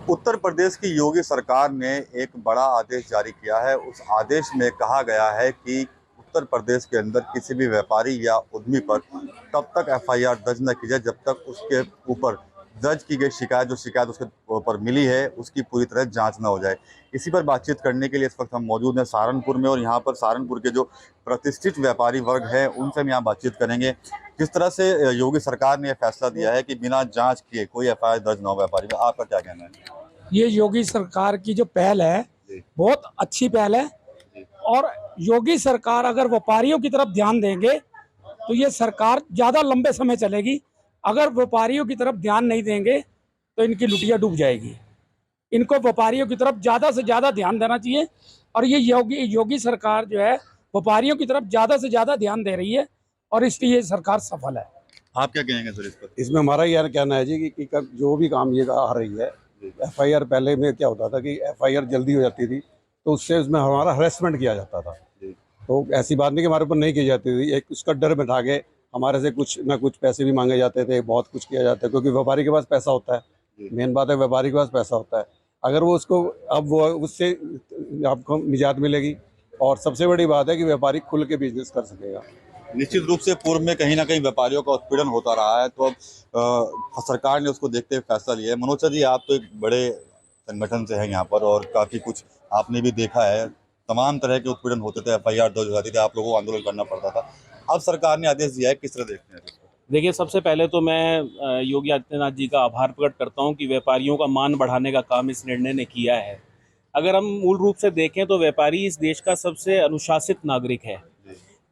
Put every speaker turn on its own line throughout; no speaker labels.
उत्तर प्रदेश की योगी सरकार ने एक बड़ा आदेश जारी किया है। उस आदेश में कहा गया है कि उत्तर प्रदेश के अंदर किसी भी व्यापारी या उद्यमी पर तब तक एफआईआर दर्ज न की जाए जब तक उसके ऊपर दर्ज की गई शिकायत, जो शिकायत उसके ऊपर मिली है, उसकी पूरी तरह जांच न हो जाए। इसी पर बातचीत करने के लिए इस वक्त हम मौजूद हैं सहारनपुर में, और यहाँ पर सहारनपुर के जो प्रतिष्ठित व्यापारी वर्ग हैं उनसे हम यहाँ बातचीत करेंगे। जिस तरह से योगी सरकार ने यह फैसला दिया है कि बिना जांच किए कोई एफआईआर दर्ज न हो व्यापारी में, आपका क्या कहना है?
ये योगी सरकार की जो पहल है बहुत अच्छी पहल है। और योगी सरकार अगर व्यापारियों की तरफ ध्यान देंगे तो ये सरकार ज़्यादा लंबे समय चलेगी। अगर व्यापारियों की तरफ ध्यान नहीं देंगे तो इनकी लुटिया डूब जाएगी। इनको व्यापारियों की तरफ ज़्यादा से ज़्यादा ध्यान देना चाहिए। और ये योगी सरकार जो है व्यापारियों की तरफ ज़्यादा से ज़्यादा ध्यान दे रही है और इसलिए ये सरकार सफल है।
आप क्या कहेंगे सर इस पर?
इसमें हमारा यह कहना है जी कि जो भी काम ये आ रही है, एफआईआर पहले में क्या होता था कि एफआईआर जल्दी हो जाती थी तो उससे उसमें हमारा हरेसमेंट किया जाता था। तो ऐसी बात नहीं कि हमारे ऊपर नहीं की जाती थी, एक उसका डर बैठा के हमारे से कुछ ना कुछ पैसे भी मांगे जाते थे, बहुत कुछ किया जाता है क्योंकि व्यापारी के पास पैसा होता है। मेन बात है व्यापारी के पास पैसा होता है। अगर वो उसको अब वो उससे आपको निजात मिलेगी और सबसे बड़ी बात है कि व्यापारी खुल के बिजनेस कर सकेगा।
निश्चित रूप से पूर्व में कहीं ना कहीं व्यापारियों का उत्पीड़न होता रहा है, तो अब सरकार ने उसको देखते हुए फैसला लिया है। मनोज सर जी, आप तो एक बड़े संगठन से हैं यहाँ पर और काफ़ी कुछ आपने भी देखा है। तमाम तरह के उत्पीड़न होते थे, एफआईआर दर्ज हो जाती थी, आप लोगों को आंदोलन करना पड़ता था। अब सरकार ने आदेश दिया है, किस तरह देखते हैं इसको?
देखिए, सबसे पहले तो मैं योगी आदित्यनाथ जी का आभार प्रकट करता हूं कि व्यापारियों का मान बढ़ाने का काम इस निर्णय ने किया है। अगर हम मूल रूप से देखें तो व्यापारी इस देश का सबसे अनुशासित नागरिक है।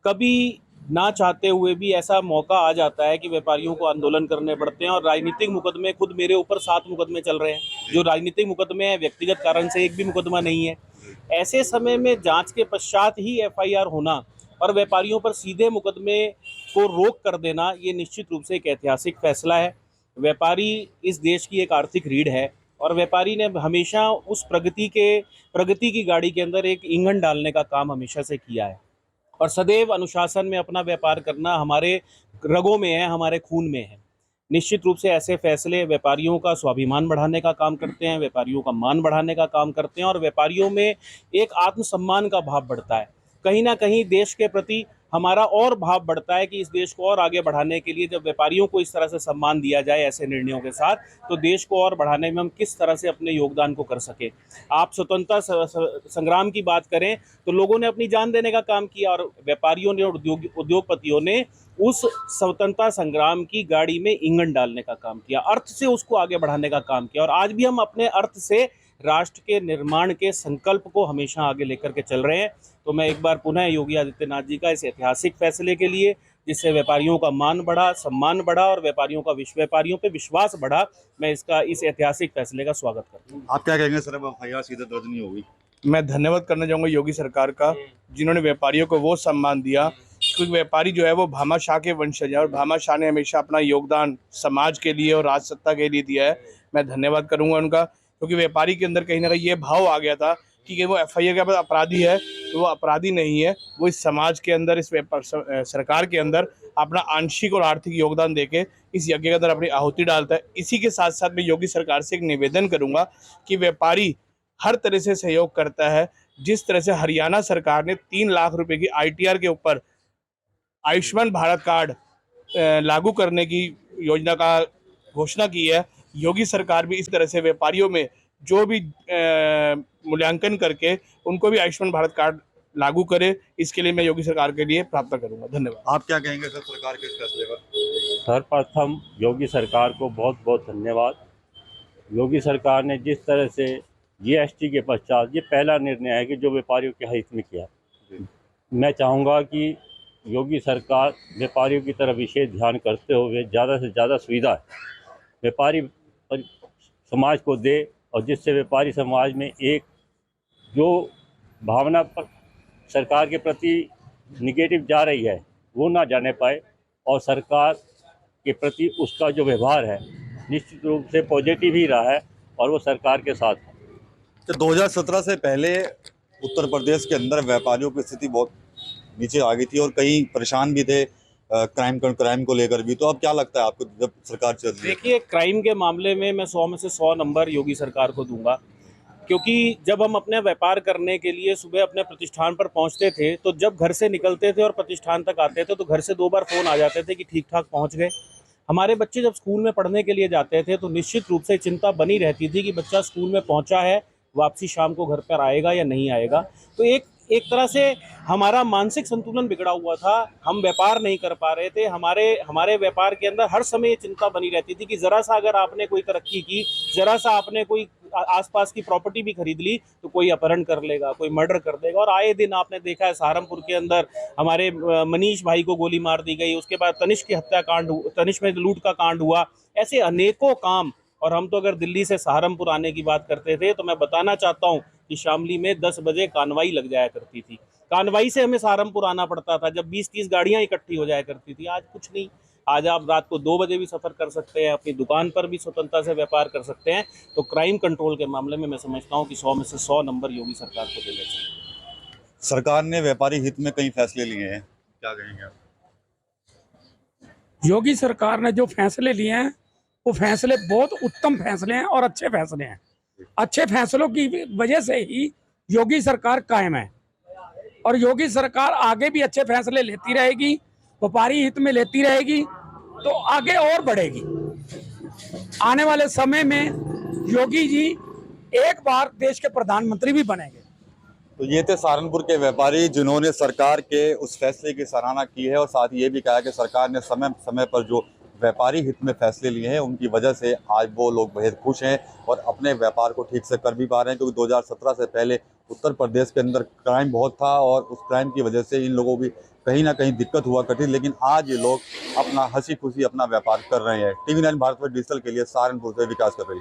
कभी ना चाहते हुए भी ऐसा मौका आ जाता है कि व्यापारियों को आंदोलन करने पड़ते हैं और राजनीतिक मुकदमे, खुद मेरे ऊपर 7 मुकदमे चल रहे हैं जो राजनीतिक मुकदमे हैं, व्यक्तिगत कारण से एक भी मुकदमा नहीं है। ऐसे समय में जांच के पश्चात ही एफआईआर होना और व्यापारियों पर सीधे मुकदमे को रोक कर देना, ये निश्चित रूप से एक ऐतिहासिक फैसला है। व्यापारी इस देश की एक आर्थिक रीढ़ है और व्यापारी ने हमेशा उस प्रगति की गाड़ी के अंदर एक ईंधन डालने का काम हमेशा से किया है और सदैव अनुशासन में अपना व्यापार करना हमारे रगों में है, हमारे खून में है। निश्चित रूप से ऐसे फैसले व्यापारियों का स्वाभिमान बढ़ाने का काम करते हैं, व्यापारियों का मान बढ़ाने का काम करते हैं और व्यापारियों में एक आत्मसम्मान का भाव बढ़ता है। कहीं ना कहीं देश के प्रति हमारा और भाव बढ़ता है कि इस देश को और आगे बढ़ाने के लिए जब व्यापारियों को इस तरह से सम्मान दिया जाए ऐसे निर्णयों के साथ, तो देश को और बढ़ाने में हम किस तरह से अपने योगदान को कर सके। आप स्वतंत्रता संग्राम की बात करें तो लोगों ने अपनी जान देने का काम किया और व्यापारियों ने और उद्योगपतियों ने उस स्वतंत्रता संग्राम की गाड़ी में ईंधन डालने का काम किया, अर्थ से उसको आगे बढ़ाने का काम किया। और आज भी हम अपने अर्थ से राष्ट्र के निर्माण के संकल्प को हमेशा आगे लेकर के चल रहे हैं। तो मैं एक बार पुनः योगी आदित्यनाथ जी का इस ऐतिहासिक फैसले के लिए, जिससे व्यापारियों का मान बढ़ा, सम्मान बढ़ा और व्यापारियों पे विश्वास बढ़ा, मैं इस ऐतिहासिक फैसले का स्वागत करता हूँ।
आप क्या कहेंगे सर, अब एफआईआर सीधे दर्ज नहीं होगी?
मैं धन्यवाद करना चाहूँगा योगी सरकार का, जिन्होंने व्यापारियों को वो सम्मान दिया, क्योंकि व्यापारी जो है वो भामाशाह के वंशज है और भामाशाह ने हमेशा अपना योगदान समाज के लिए और राजसत्ता के लिए दिया है। मैं धन्यवाद करूँगा उनका, क्योंकि व्यापारी के अंदर कहीं ना कहीं ये भाव आ गया था कि वो एफआईआर के बाद अपराधी है, तो वो अपराधी नहीं है, वो इस समाज के अंदर, इस सरकार के अंदर अपना आंशिक और आर्थिक योगदान देके इस यज्ञ के अंदर अपनी आहुति डालता है। इसी के साथ साथ मैं योगी सरकार से एक निवेदन करूँगा कि व्यापारी हर तरह से सहयोग करता है। जिस तरह से हरियाणा सरकार ने 3 लाख रुपए की आईटीआर के ऊपर आयुष्मान भारत कार्ड लागू करने की योजना का घोषणा की है, योगी सरकार भी इस तरह से व्यापारियों में जो भी मूल्यांकन करके उनको भी आयुष्मान भारत कार्ड लागू करे, इसके लिए मैं योगी सरकार के लिए प्रार्थना करूंगा। धन्यवाद।
आप क्या कहेंगे सर सरकार के इस फैसले पर?
सर्वप्रथम योगी सरकार को बहुत बहुत धन्यवाद। योगी सरकार ने जिस तरह से जीएसटी के पश्चात ये पहला निर्णय है कि जो व्यापारियों के हित में किया। मैं चाहूँगा कि योगी सरकार व्यापारियों की तरफ विशेष ध्यान करते हुए ज़्यादा से ज़्यादा सुविधा व्यापारी समाज को दे और जिससे व्यापारी समाज में एक जो भावना सरकार के प्रति निगेटिव जा रही है वो ना जाने पाए और सरकार के प्रति उसका जो व्यवहार है निश्चित रूप से पॉजिटिव ही रहा है और वो सरकार के साथ है।
तो 2017 से पहले उत्तर प्रदेश के अंदर व्यापारियों की स्थिति बहुत नीचे आ गई थी और कई परेशान भी थे, क्राइम को लेकर भी। तो अब क्या लगता है आपको जब सरकार चल रही है?
देखिए, क्राइम के मामले में मैं 100 में से 100 नंबर योगी सरकार को दूंगा, क्योंकि जब हम अपने व्यापार करने के लिए सुबह अपने प्रतिष्ठान पर पहुंचते थे, तो जब घर से निकलते थे और प्रतिष्ठान तक आते थे तो घर से 2 बार फ़ोन आ जाते थे कि ठीक ठाक पहुंच गए। हमारे बच्चे जब स्कूल में पढ़ने के लिए जाते थे तो निश्चित रूप से चिंता बनी रहती थी कि बच्चा स्कूल में पहुंचा है, वापसी शाम को घर पर आएगा या नहीं आएगा। तो एक तरह से हमारा मानसिक संतुलन बिगड़ा हुआ था, हम व्यापार नहीं कर पा रहे थे। हमारे व्यापार के अंदर हर समय ये चिंता बनी रहती थी कि ज़रा सा अगर आपने कोई तरक्की की, ज़रा सा आपने कोई आसपास की प्रॉपर्टी भी खरीद ली तो कोई अपहरण कर लेगा, कोई मर्डर कर देगा। और आए दिन आपने देखा है सहारनपुर के अंदर हमारे मनीष भाई को गोली मार दी गई, उसके बाद तनिष्क की हत्याकांड, तनिष्क में लूट का कांड हुआ, ऐसे अनेकों काम। और हम तो अगर दिल्ली से सहारनपुर आने की बात करते थे तो मैं बताना चाहता हूँ कि शामली में 10 बजे कानवाई लग जाया करती थी। कानवाई से हमें सहारनपुर आना पड़ता था जब 20-30 गाड़ियाँ इकट्ठी हो जाया करती थी। आज कुछ नहीं, आज आप रात को 2 बजे भी सफ़र कर सकते हैं, अपनी दुकान पर भी स्वतंत्रता से व्यापार कर सकते हैं। तो क्राइम कंट्रोल के मामले में मैं समझता हूँ कि 100 में से 100 नंबर योगी सरकार को देने चाहिए।
सरकार ने व्यापारी हित में कई फैसले लिए हैं, क्या कहेंगे आप?
योगी सरकार ने जो फैसले लिए हैं वो फैसले बहुत उत्तम फैसले हैं और अच्छे फैसले हैं। अच्छे फैसलों की वजह से ही योगी सरकार कायम है और योगी सरकार आगे भी अच्छे फैसले लेती रहेगी, व्यापारी हित में लेती रहेगी तो आगे और बढ़ेगी। आने वाले समय में योगी जी एक बार देश के प्रधानमंत्री भी बनेंगे।
तो ये थे सहारनपुर के व्यापारी जिन्होंने सरकार के उस फैसले की सराहना की है और साथ ही ये भी कहा कि सरकार ने समय समय पर जो व्यापारी हित में फैसले लिए हैं उनकी वजह से आज वो लोग बेहद खुश हैं और अपने व्यापार को ठीक से कर भी पा रहे हैं। क्योंकि 2017 से पहले उत्तर प्रदेश के अंदर क्राइम बहुत था और उस क्राइम की वजह से इन लोगों की कहीं ना कहीं दिक्कत हुआ करती, लेकिन आज ये लोग अपना हंसी खुशी अपना व्यापार कर रहे हैं। TV9 भारत वर्ष डिजिटल के लिए सहारनपुर से विकास कर रही है।